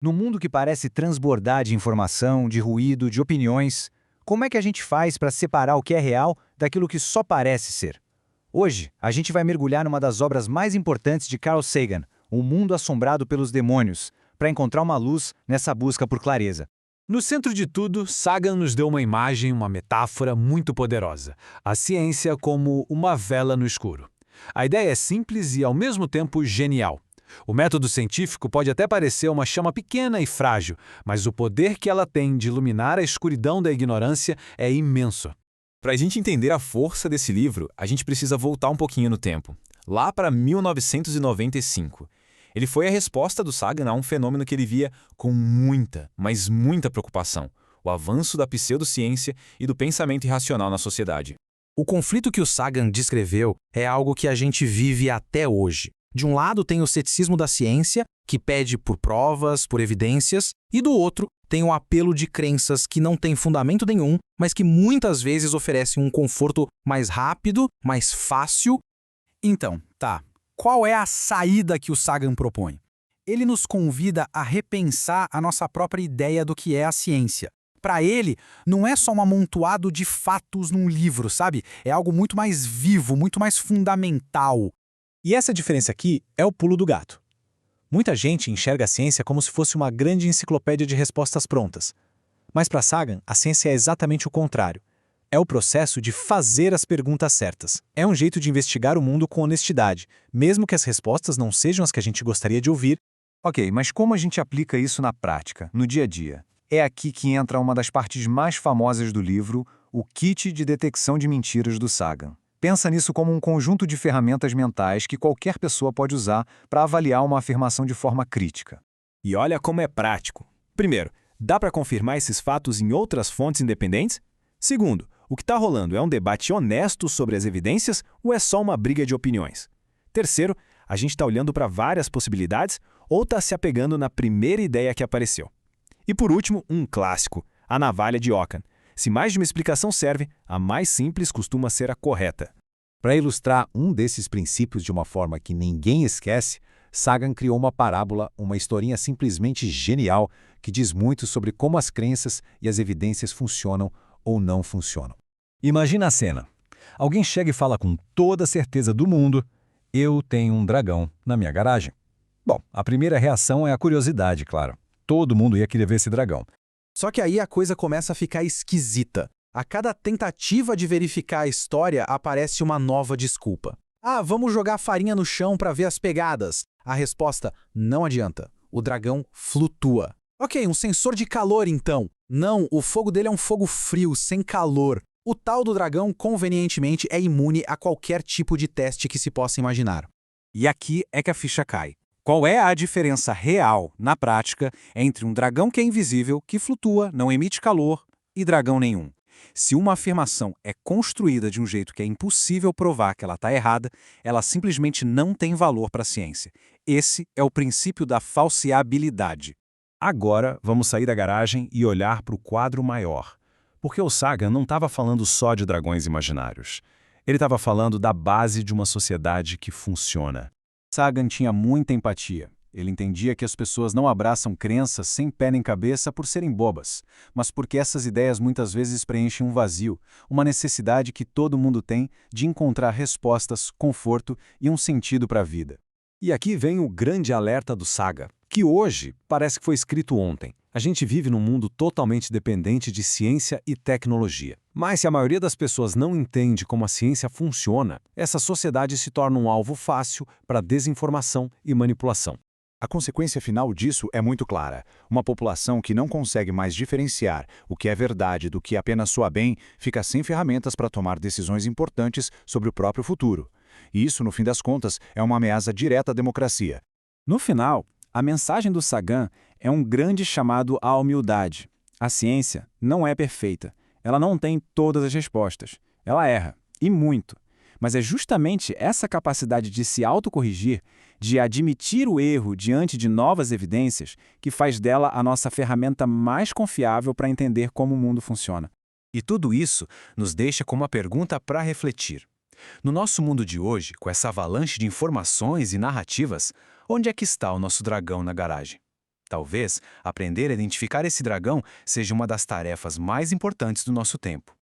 No mundo que parece transbordar de informação, de ruído, de opiniões, como é que a gente faz para separar o que é real daquilo que só parece ser? Hoje, a gente vai mergulhar numa das obras mais importantes de Carl Sagan, O Mundo Assombrado pelos Demônios, para encontrar uma luz nessa busca por clareza. No centro de tudo, Sagan nos deu uma imagem, uma metáfora muito poderosa. A ciência como uma vela no escuro. A ideia é simples e, ao mesmo tempo, genial. O método científico pode até parecer uma chama pequena e frágil, mas o poder que ela tem de iluminar a escuridão da ignorância é imenso. Para a gente entender a força desse livro, a gente precisa voltar um pouquinho no tempo, lá para 1995. Ele foi a resposta do Sagan a um fenômeno que ele via com muita, mas muita preocupação: o avanço da pseudociência e do pensamento irracional na sociedade. O conflito que o Sagan descreveu é algo que a gente vive até hoje. De um lado tem o ceticismo da ciência, que pede por provas, por evidências, e do outro tem o apelo de crenças que não têm fundamento nenhum, mas que muitas vezes oferecem um conforto mais rápido, mais fácil. Então, qual é a saída que o Sagan propõe? Ele nos convida a repensar a nossa própria ideia do que é a ciência. Para ele, não é só um amontoado de fatos num livro, sabe? É algo muito mais vivo, muito mais fundamental. E essa diferença aqui é o pulo do gato. Muita gente enxerga a ciência como se fosse uma grande enciclopédia de respostas prontas. Mas para Sagan, a ciência é exatamente o contrário. É o processo de fazer as perguntas certas. É um jeito de investigar o mundo com honestidade, mesmo que as respostas não sejam as que a gente gostaria de ouvir. Ok, mas como a gente aplica isso na prática, no dia a dia? É aqui que entra uma das partes mais famosas do livro, o Kit de Detecção de Mentiras do Sagan. Pensa nisso como um conjunto de ferramentas mentais que qualquer pessoa pode usar para avaliar uma afirmação de forma crítica. E olha como é prático. Primeiro, dá para confirmar esses fatos em outras fontes independentes? Segundo, o que está rolando é um debate honesto sobre as evidências ou é só uma briga de opiniões? Terceiro, a gente está olhando para várias possibilidades ou está se apegando na primeira ideia que apareceu? E por último, um clássico, a navalha de Ockham. Se mais de uma explicação serve, a mais simples costuma ser a correta. Para ilustrar um desses princípios de uma forma que ninguém esquece, Sagan criou uma parábola, uma historinha simplesmente genial, que diz muito sobre como as crenças e as evidências funcionam ou não funcionam. Imagina a cena. Alguém chega e fala com toda a certeza do mundo: eu tenho um dragão na minha garagem. Bom, a primeira reação é a curiosidade, claro. Todo mundo ia querer ver esse dragão. Só que aí a coisa começa a ficar esquisita. A cada tentativa de verificar a história aparece uma nova desculpa. Vamos jogar farinha no chão para ver as pegadas. A resposta: não adianta. O dragão flutua. Ok, um sensor de calor então. Não, o fogo dele é um fogo frio, sem calor. O tal do dragão, convenientemente, é imune a qualquer tipo de teste que se possa imaginar. E aqui é que a ficha cai. Qual é a diferença real, na prática, entre um dragão que é invisível, que flutua, não emite calor, e dragão nenhum? Se uma afirmação é construída de um jeito que é impossível provar que ela está errada, ela simplesmente não tem valor para a ciência. Esse é o princípio da falseabilidade. Agora, vamos sair da garagem e olhar para o quadro maior. Porque o Sagan não estava falando só de dragões imaginários. Ele estava falando da base de uma sociedade que funciona. Sagan tinha muita empatia. Ele entendia que as pessoas não abraçam crenças sem pé nem cabeça por serem bobas, mas porque essas ideias muitas vezes preenchem um vazio, uma necessidade que todo mundo tem de encontrar respostas, conforto e um sentido para a vida. E aqui vem o grande alerta do Sagan, que hoje parece que foi escrito ontem. A gente vive num mundo totalmente dependente de ciência e tecnologia. Mas se a maioria das pessoas não entende como a ciência funciona, essa sociedade se torna um alvo fácil para desinformação e manipulação. A consequência final disso é muito clara. Uma população que não consegue mais diferenciar o que é verdade do que apenas soa bem, fica sem ferramentas para tomar decisões importantes sobre o próprio futuro. E isso, no fim das contas, é uma ameaça direta à democracia. No final, a mensagem do Sagan é um grande chamado à humildade. A ciência não é perfeita. Ela não tem todas as respostas. Ela erra, e muito. Mas é justamente essa capacidade de se autocorrigir, de admitir o erro diante de novas evidências, que faz dela a nossa ferramenta mais confiável para entender como o mundo funciona. E tudo isso nos deixa com uma pergunta para refletir. No nosso mundo de hoje, com essa avalanche de informações e narrativas, onde é que está o nosso dragão na garagem? Talvez aprender a identificar esse dragão seja uma das tarefas mais importantes do nosso tempo.